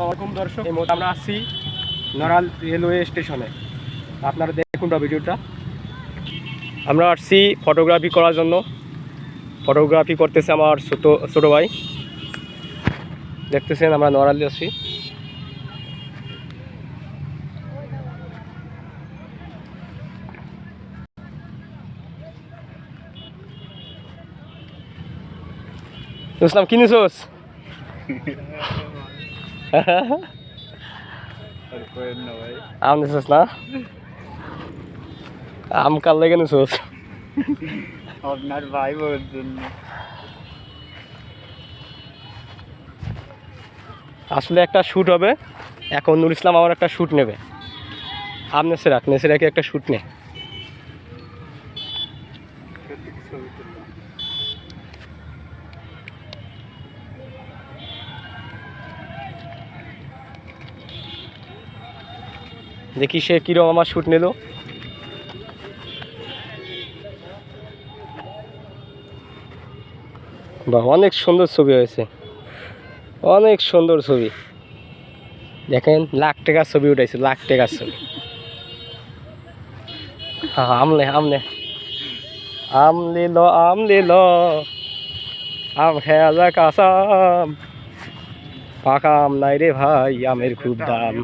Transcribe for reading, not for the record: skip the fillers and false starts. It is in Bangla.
আসসালামু দর্শক, এই মুহূর্তে আমরা আসছি নড়াইল রেলওয়ে স্টেশনে। আপনারা দেখুন ভিডিওটা। আমরা আসছি ফটোগ্রাফি করার জন্য। ফটোগ্রাফি করতেছে আমার ছোটো ভাই। দেখতেছেন আমরা নড়াইলে আছি। ইসলাম কি নিছোস? আম নিছোস না? আম কার লেগে নিছোস? আপনার ভাই বোনের জন্য। আসলে একটা শ্যুট হবে এখন। নুর ইসলাম আমার একটা শ্যুট নেবে। আম নেসেরাকে একটা শ্যুট নে। দেখি সে কিরকম আমার শ্যুট নিল। বাহ, অনেক সুন্দর ছবি হয়েছে, অনেক সুন্দর ছবি। দেখেন, লাখ টাকার ছবি উঠাইছে, লাখ টাকার ছবি। হ্যাঁ, আমলে আমলে আম লিল আম লিল আম খেয়া কাসাম, পাকা আম নাই রে ভাই, আমের খুব দাম।